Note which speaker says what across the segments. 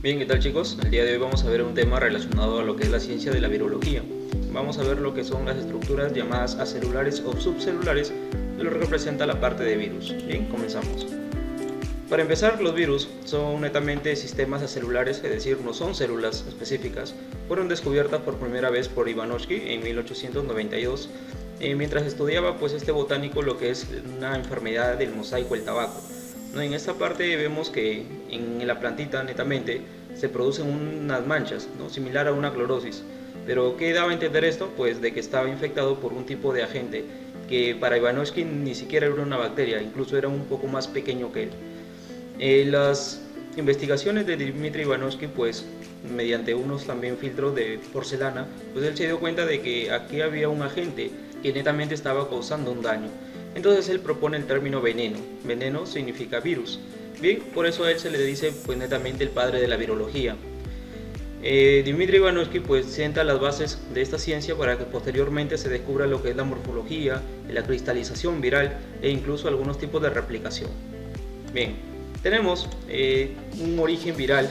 Speaker 1: Bien, ¿qué tal chicos? El día de hoy vamos a ver un tema relacionado a lo que es la ciencia de la virología. Vamos a ver lo que son las estructuras llamadas acelulares o subcelulares, de lo que representa la parte de virus. Bien, comenzamos. Para empezar, los virus son netamente sistemas acelulares, es decir, no son células específicas. Fueron descubiertas por primera vez por Ivanovsky en 1892, mientras estudiaba este botánico lo que es una enfermedad del mosaico del tabaco. En esta parte vemos que en la plantita netamente se producen unas manchas, similar a una clorosis. Pero ¿qué daba a entender esto? Pues de que estaba infectado por un tipo de agente que para Ivanovsky ni siquiera era una bacteria, incluso era un poco más pequeño que él. Las investigaciones de Dmitry Ivanovsky, mediante unos también filtros de porcelana, él se dio cuenta de que aquí había un agente que netamente estaba causando un daño. Entonces él propone el término veneno. Veneno significa virus. Bien, por eso a él se le dice netamente el padre de la virología. Dmitry Ivanovsky sienta las bases de esta ciencia para que posteriormente se descubra lo que es la morfología, la cristalización viral e incluso algunos tipos de replicación. Bien, tenemos un origen viral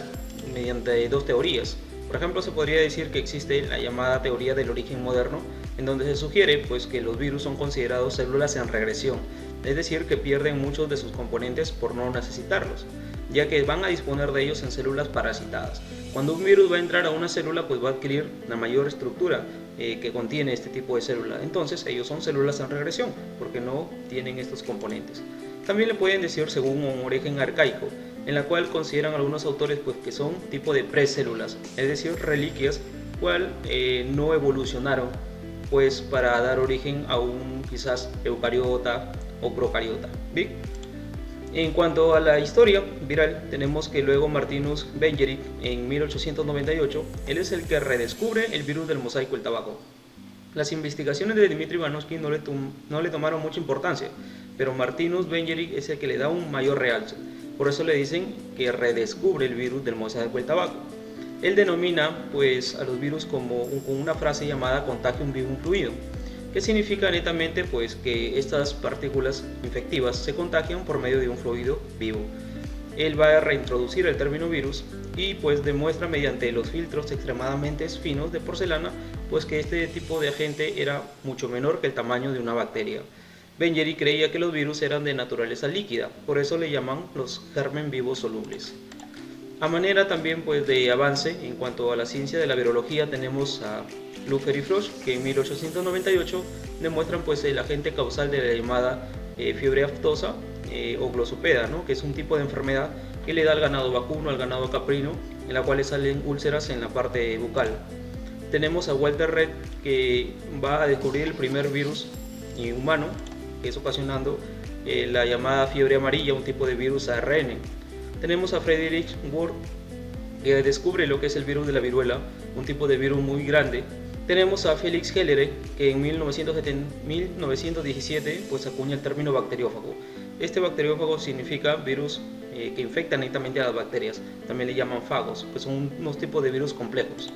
Speaker 1: mediante dos teorías. Por ejemplo, se podría decir que existe la llamada teoría del origen moderno, en donde se sugiere que los virus son considerados células en regresión, es decir, que pierden muchos de sus componentes por no necesitarlos, ya que van a disponer de ellos en células parasitadas. Cuando un virus va a entrar a una célula, va a adquirir la mayor estructura que contiene este tipo de célula. Entonces, ellos son células en regresión, porque no tienen estos componentes. También le pueden decir según un origen arcaico, en la cual consideran algunos autores que son tipo de precélulas, es decir, reliquias, cual no evolucionaron para dar origen a un quizás eucariota o procariota. Bien. En cuanto a la historia viral, tenemos que luego Martinus Bengerik en 1898, él es el que redescubre el virus del mosaico del tabaco. Las investigaciones de Dmitry Ivanovsky no le tomaron mucha importancia, pero Martinus Bengerik es el que le da un mayor realce. Por eso le dicen que redescubre el virus del mosaico del tabaco. Él denomina a los virus con una frase llamada contagium vivum fluido, que significa netamente que estas partículas infectivas se contagian por medio de un fluido vivo. Él va a reintroducir el término virus y demuestra mediante los filtros extremadamente finos de porcelana que este tipo de agente era mucho menor que el tamaño de una bacteria. Bengerik creía que los virus eran de naturaleza líquida, por eso le llaman los germen vivos solubles. A manera también de avance en cuanto a la ciencia de la virología, tenemos a Blücher y Frosch, que en 1898 demuestran el agente causal de la llamada fiebre aftosa o glosopeda, que es un tipo de enfermedad que le da al ganado vacuno, al ganado caprino, en la cual le salen úlceras en la parte bucal. Tenemos a Walter Reed, que va a descubrir el primer virus humano, que es ocasionando la llamada fiebre amarilla, un tipo de virus ARN. Tenemos a Friedrich Wurth, que descubre lo que es el virus de la viruela, un tipo de virus muy grande. Tenemos a Felix Hellere, que en 1917 acuña el término bacteriófago. Este bacteriófago significa virus que infectan netamente a las bacterias. También le llaman fagos, son unos tipos de virus complejos.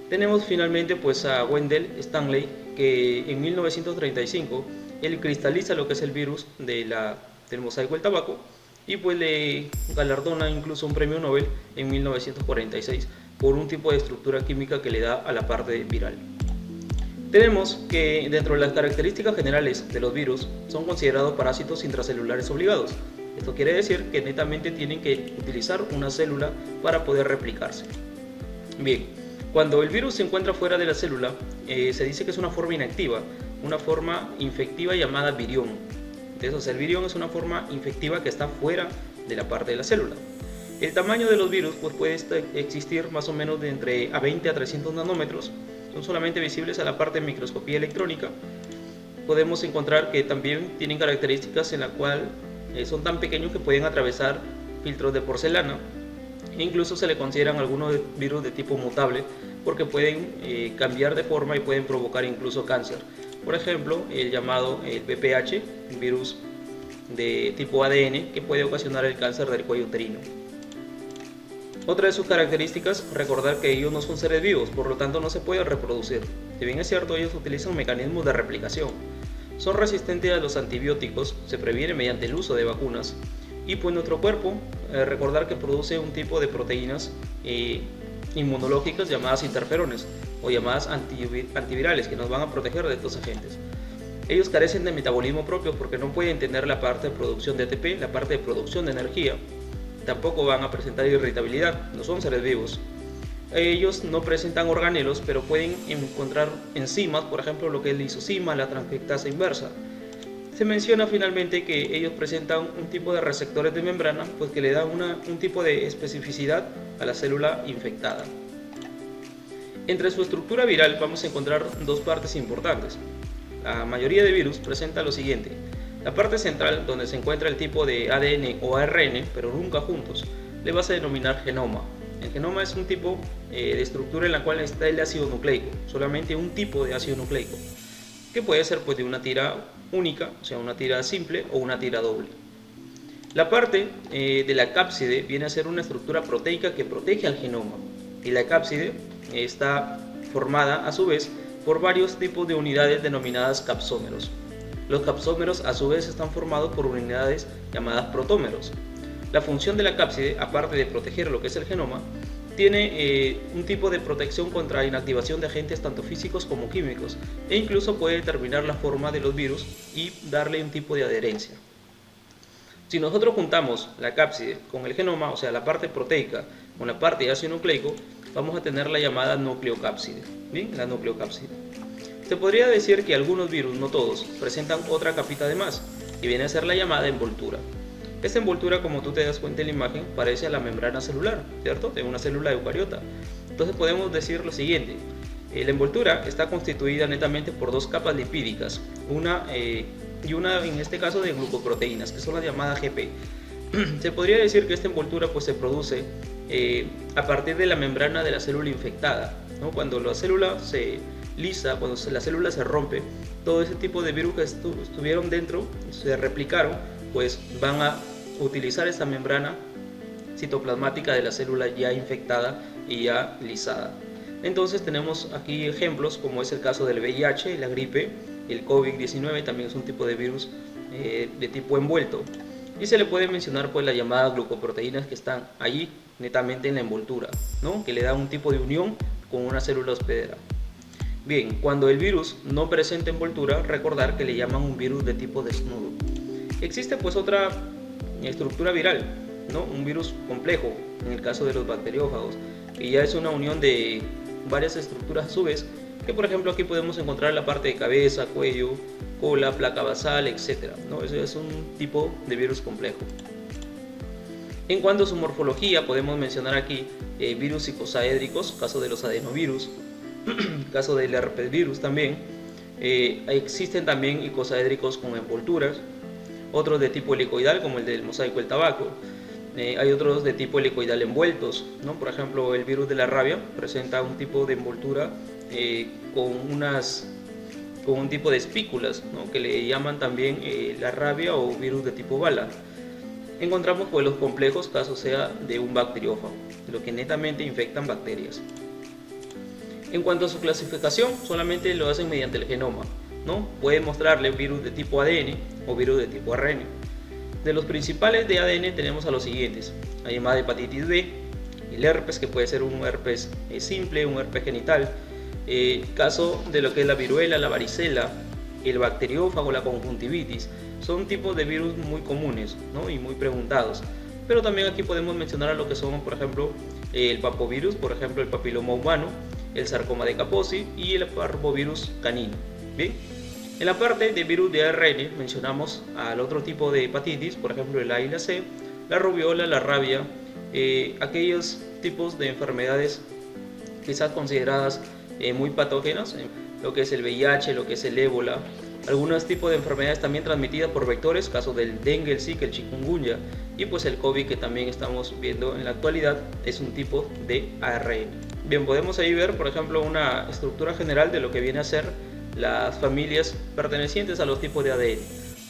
Speaker 1: Tenemos finalmente a Wendell Stanley, que en 1935 él cristaliza lo que es el virus del mosaico del tabaco y le galardona incluso un premio Nobel en 1946 por un tipo de estructura química que le da a la parte viral. Tenemos que dentro de las características generales de los virus son considerados parásitos intracelulares obligados. Esto quiere decir que netamente tienen que utilizar una célula para poder replicarse. Bien, cuando el virus se encuentra fuera de la célula, se dice que es una forma inactiva, una forma infectiva llamada virión. Entonces, el virión es una forma infectiva que está fuera de la parte de la célula. El tamaño de los virus puede existir más o menos de entre a 20 a 300 nanómetros. Son solamente visibles a la parte de microscopía electrónica. Podemos encontrar que también tienen características en la cual son tan pequeños que pueden atravesar filtros de porcelana. E incluso se le consideran algunos virus de tipo mutable porque pueden cambiar de forma y pueden provocar incluso cáncer. Por ejemplo, el llamado VPH, un virus de tipo ADN que puede ocasionar el cáncer del cuello uterino. Otra de sus características, recordar que ellos no son seres vivos, por lo tanto no se pueden reproducir. Si bien es cierto, ellos utilizan mecanismos de replicación. Son resistentes a los antibióticos, se previene mediante el uso de vacunas y nuestro cuerpo recordar que produce un tipo de proteínas inmunológicas llamadas interferones o llamadas antivirales, que nos van a proteger de estos agentes. Ellos carecen de metabolismo propio porque no pueden tener la parte de producción de ATP, la parte de producción de energía. Tampoco van a presentar irritabilidad, no son seres vivos. Ellos no presentan organelos, pero pueden encontrar enzimas, por ejemplo lo que es la lisozima, la transcriptasa inversa. Se menciona finalmente que ellos presentan un tipo de receptores de membrana, pues que le dan un tipo de especificidad a la célula infectada. Entre su estructura viral vamos a encontrar dos partes importantes. La mayoría de virus presenta lo siguiente: la parte central, donde se encuentra el tipo de ADN o ARN, pero nunca juntos, le vas a denominar genoma. El genoma es un tipo de estructura en la cual está el ácido nucleico, solamente un tipo de ácido nucleico, que puede ser pues de una tira única, o sea una tira simple o una tira doble. La parte de la cápside viene a ser una estructura proteica que protege al genoma, y la cápside está formada a su vez por varios tipos de unidades denominadas capsómeros. Los capsómeros a su vez están formados por unidades llamadas protómeros. La función de la cápside, aparte de proteger lo que es el genoma, tiene un tipo de protección contra inactivación de agentes tanto físicos como químicos, e incluso puede determinar la forma de los virus y darle un tipo de adherencia. Si nosotros juntamos la cápside con el genoma, o sea la parte proteica con la parte de ácido nucleico, vamos a tener la llamada nucleocápside. Bien, la nucleocápside. Se podría decir que algunos virus, no todos, presentan otra capita de más, y viene a ser la llamada envoltura. Esta envoltura, como tú te das cuenta en la imagen, parece a la membrana celular, ¿cierto? De una célula eucariota. Entonces podemos decir lo siguiente: la envoltura está constituida netamente por dos capas lipídicas, una en este caso de glucoproteínas, que son las llamadas GP. Se podría decir que esta envoltura pues se produce a partir de la membrana de la célula infectada, ¿no? Cuando la célula se lisa, cuando la célula se rompe, todo ese tipo de virus que estuvieron dentro, se replicaron, pues van a utilizar esta membrana citoplasmática de la célula ya infectada y ya lisada. Entonces tenemos aquí ejemplos como es el caso del VIH, la gripe, el COVID-19 también es un tipo de virus de tipo envuelto, y se le puede mencionar pues las llamadas glucoproteínas que están allí netamente en la envoltura, ¿no? Que le dan un tipo de unión con una célula hospedera. Bien, cuando el virus no presenta envoltura, recordar que le llaman un virus de tipo desnudo. Existe pues otra estructura viral, ¿no? Un virus complejo, en el caso de los bacteriófagos, que ya es una unión de varias estructuras a su vez, que por ejemplo aquí podemos encontrar la parte de cabeza, cuello, cola, placa basal, etc., ¿no? Ese es un tipo de virus complejo. En cuanto a su morfología, podemos mencionar aquí virus icosaédricos, caso de los adenovirus, caso del herpes virus también. Existen también icosaédricos con envolturas, otros de tipo helicoidal como el del mosaico del tabaco. Hay otros de tipo helicoidal envueltos, ¿no? Por ejemplo, el virus de la rabia presenta un tipo de envoltura con un tipo de espículas, ¿no? Que le llaman también la rabia o virus de tipo bala. Encontramos pues los complejos, caso sea de un bacteriófago, de lo que netamente infectan bacterias. En cuanto a su clasificación, solamente lo hacen mediante el genoma, ¿no? Puede mostrarle virus de tipo ADN o virus de tipo ARN. De los principales de ADN tenemos a los siguientes: la llamada hepatitis B, el herpes, que puede ser un herpes simple, un herpes genital, caso de lo que es la viruela, la varicela, el bacteriófago, la conjuntivitis. Son tipos de virus muy comunes, ¿no? Y muy preguntados. Pero también aquí podemos mencionar a lo que son, por ejemplo, el papovirus, por ejemplo, el papiloma humano, el sarcoma de Kaposi y el parvovirus canino. ¿Bien? En la parte de virus de ARN mencionamos al otro tipo de hepatitis, por ejemplo el A y la C, la rubiola, la rabia, aquellos tipos de enfermedades quizás consideradas muy patógenas, lo que es el VIH, lo que es el ébola, algunos tipos de enfermedades también transmitidas por vectores, caso del dengue, el zika, el chikungunya, y pues el COVID, que también estamos viendo en la actualidad, es un tipo de ARN. Bien, podemos ahí ver, por ejemplo, una estructura general de lo que viene a ser las familias pertenecientes a los tipos de ADN,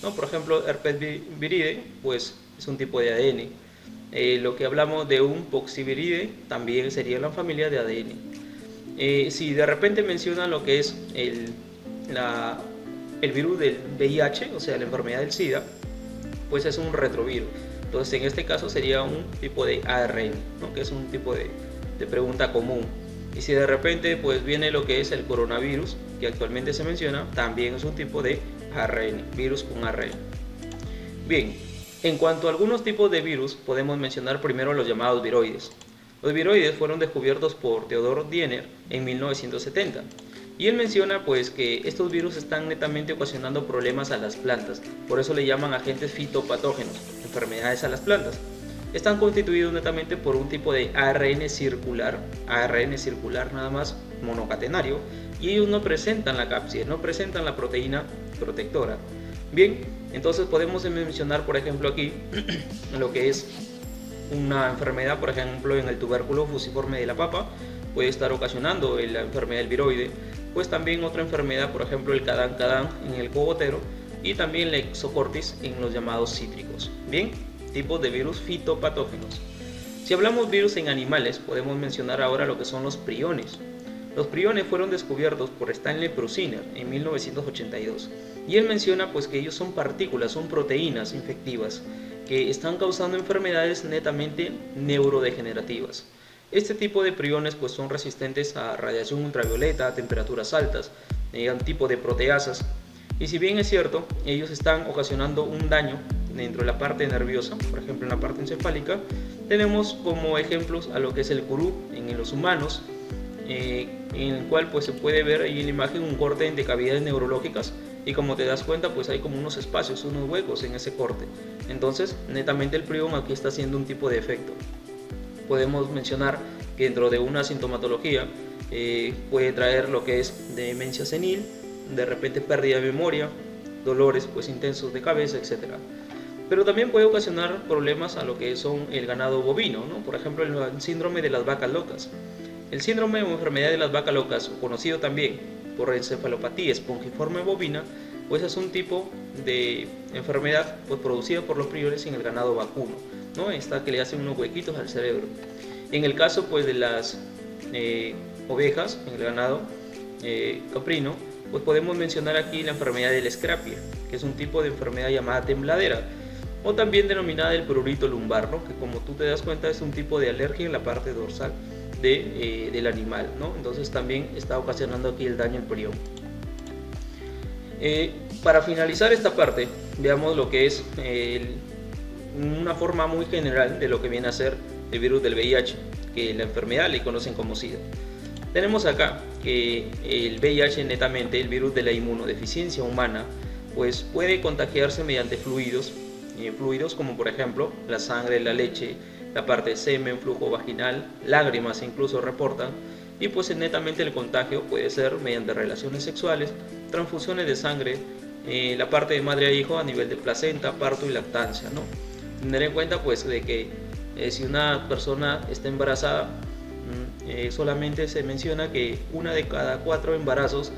Speaker 1: ¿no? Por ejemplo, herpes viride, pues es un tipo de ADN. Lo que hablamos de un poxviride también sería la familia de ADN. Si de repente mencionan lo que es el virus del VIH, o sea, la enfermedad del SIDA, pues es un retrovirus. Entonces en este caso sería un tipo de ARN, ¿no? Que es un tipo de pregunta común. Y si de repente pues viene lo que es el coronavirus, que actualmente se menciona, también es un tipo de ARN, virus con ARN. Bien, en cuanto a algunos tipos de virus, podemos mencionar primero los llamados viroides. Los viroides fueron descubiertos por Theodor Diener en 1970. Y él menciona pues que estos virus están netamente ocasionando problemas a las plantas, por eso le llaman agentes fitopatógenos, enfermedades a las plantas. Están constituidos netamente por un tipo de ARN circular nada más monocatenario, y ellos no presentan la cápside, no presentan la proteína protectora. Bien, entonces podemos mencionar por ejemplo aquí lo que es una enfermedad, por ejemplo en el tubérculo fusiforme de la papa, puede estar ocasionando la enfermedad del viroide, pues también otra enfermedad, por ejemplo el cadán en el cogotero, y también la exocortis en los llamados cítricos. Bien, tipos de virus fitopatógenos. Si hablamos virus en animales, podemos mencionar ahora lo que son los priones. Los priones fueron descubiertos por Stanley Prusiner en 1982, y él menciona pues que ellos son partículas, son proteínas infectivas que están causando enfermedades netamente neurodegenerativas. Este tipo de priones pues son resistentes a radiación ultravioleta, a temperaturas altas, a un tipo de proteasas, y si bien es cierto, ellos están ocasionando un daño dentro de la parte nerviosa, por ejemplo en la parte encefálica, tenemos como ejemplos a lo que es el curú en los humanos, en el cual pues se puede ver ahí en la imagen un corte de cavidades neurológicas, y como te das cuenta pues hay como unos espacios, unos huecos en ese corte. Entonces netamente el prión aquí está haciendo un tipo de efecto. Podemos mencionar que dentro de una sintomatología puede traer lo que es demencia senil, de repente pérdida de memoria, dolores pues intensos de cabeza, etc. Pero también puede ocasionar problemas a lo que son el ganado bovino, ¿no? Por ejemplo el síndrome de las vacas locas. El síndrome o enfermedad de las vacas locas, conocido también por encefalopatía espongiforme bovina, pues es un tipo de enfermedad pues producida por los priones en el ganado vacuno, ¿no? Esta que le hacen unos huequitos al cerebro. En el caso pues de las ovejas, en el ganado caprino, pues podemos mencionar aquí la enfermedad del Scrapie, que es un tipo de enfermedad llamada tembladera, o también denominada el prurito lumbar, ¿no? Que como tú te das cuenta es un tipo de alergia en la parte dorsal del animal, ¿no? Entonces también está ocasionando aquí el daño al prión. Para finalizar esta parte, veamos lo que es una forma muy general de lo que viene a ser el virus del VIH, que la enfermedad le conocen como SIDA. Tenemos acá que el VIH netamente, el virus de la inmunodeficiencia humana, pues puede contagiarse mediante fluidos como por ejemplo la sangre, la leche, la parte de semen, flujo vaginal, lágrimas incluso reportan, y pues netamente el contagio puede ser mediante relaciones sexuales, transfusiones de sangre, la parte de madre a hijo a nivel de placenta, parto y lactancia, ¿no? Tener en cuenta pues de que si una persona está embarazada, solamente se menciona que una de cada 4 embarazos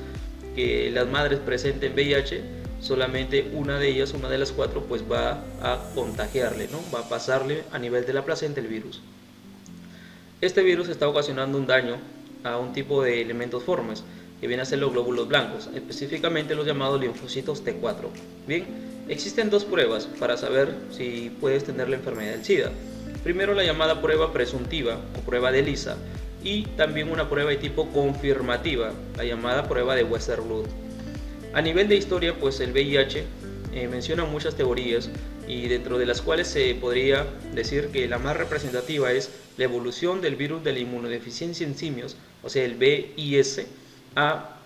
Speaker 1: que las madres presenten VIH, solamente una de ellas, una de las 4, pues va a contagiarle, ¿no? Va a pasarle a nivel de la placenta el virus. Este virus está ocasionando un daño a un tipo de elementos formes, que vienen a ser los glóbulos blancos, específicamente los llamados linfocitos T4. Bien, existen 2 pruebas para saber si puedes tener la enfermedad del SIDA. Primero la llamada prueba presuntiva o prueba de ELISA, y también una prueba de tipo confirmativa, la llamada prueba de Westerblot. A nivel de historia, pues el VIH menciona muchas teorías, y dentro de las cuales se podría decir que la más representativa es la evolución del virus de la inmunodeficiencia en simios, o sea el VIS, a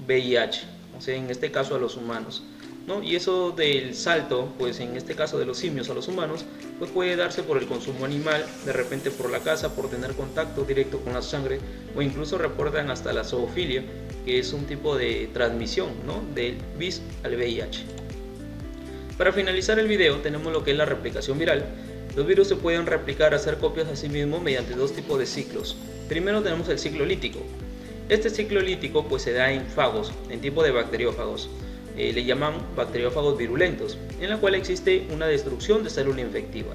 Speaker 1: VIH, o sea en este caso a los humanos, ¿no? Y eso del salto, pues en este caso de los simios a los humanos, pues puede darse por el consumo animal, de repente por la caza, por tener contacto directo con la sangre, o incluso reportan hasta la zoofilia, que es un tipo de transmisión, ¿no? Del VIS al VIH. Para finalizar el video tenemos lo que es la replicación viral. Los virus se pueden replicar, hacer copias a sí mismos mediante 2 tipos de ciclos. Primero tenemos el ciclo lítico. Este ciclo lítico pues se da en fagos, en tipo de bacteriófagos. Le llaman bacteriófagos virulentos, en la cual existe una destrucción de célula infectiva.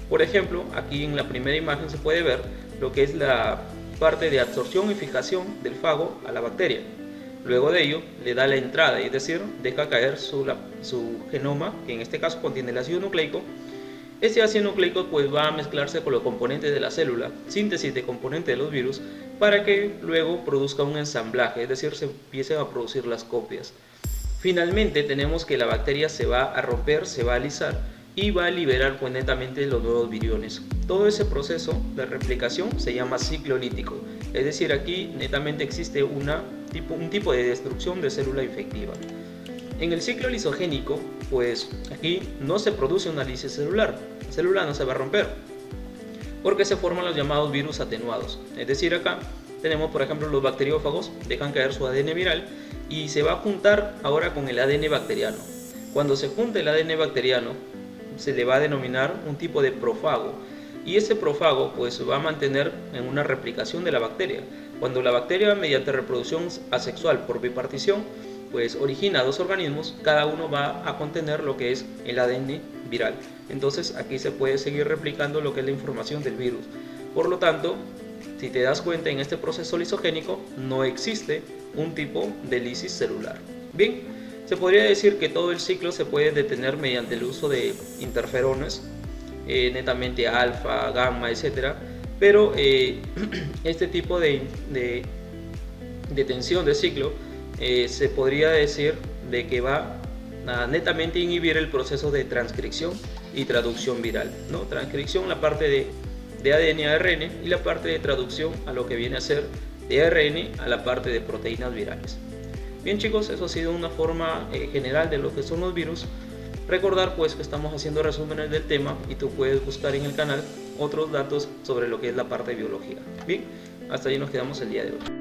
Speaker 1: Por ejemplo, aquí en la primera imagen se puede ver lo que es la parte de absorción y fijación del fago a la bacteria. Luego de ello le da la entrada, es decir, deja caer su genoma, que en este caso contiene el ácido nucleico, Este ácido nucleico pues va a mezclarse con los componentes de la célula, síntesis de componentes de los virus, para que luego produzca un ensamblaje, es decir, se empiecen a producir las copias. Finalmente tenemos que la bacteria se va a romper, se va a alisar y va a liberar pues netamente los nuevos viriones. Todo ese proceso de replicación se llama ciclo lítico, es decir, aquí netamente existe un tipo de destrucción de célula infectiva. En el ciclo lisogénico, pues aquí no se produce una lisis celular, la célula no se va a romper, porque se forman los llamados virus atenuados. Es decir, acá tenemos por ejemplo los bacteriófagos, dejan caer su ADN viral y se va a juntar ahora con el ADN bacteriano. Cuando se junte el ADN bacteriano, se le va a denominar un tipo de profago, y ese profago pues va a mantener en una replicación de la bacteria. Cuando la bacteria mediante reproducción asexual por bipartición pues origina dos organismos, cada uno va a contener lo que es el ADN viral. Entonces aquí se puede seguir replicando lo que es la información del virus. Por lo tanto, si te das cuenta, en este proceso lisogénico no existe un tipo de lisis celular. Bien, se podría decir que todo el ciclo se puede detener mediante el uso de interferones, netamente alfa, gamma, etc. Pero este tipo de detención de ciclo se podría decir de que va a netamente inhibir el proceso de transcripción y traducción viral, ¿no? Transcripción, la parte de ADN a ARN, y la parte de traducción a lo que viene a ser de ARN a la parte de proteínas virales. Bien chicos, eso ha sido una forma general de lo que son los virus. Recordar pues que estamos haciendo resúmenes del tema y tú puedes buscar en el canal otros datos sobre lo que es la parte biológica. Bien, hasta ahí nos quedamos el día de hoy.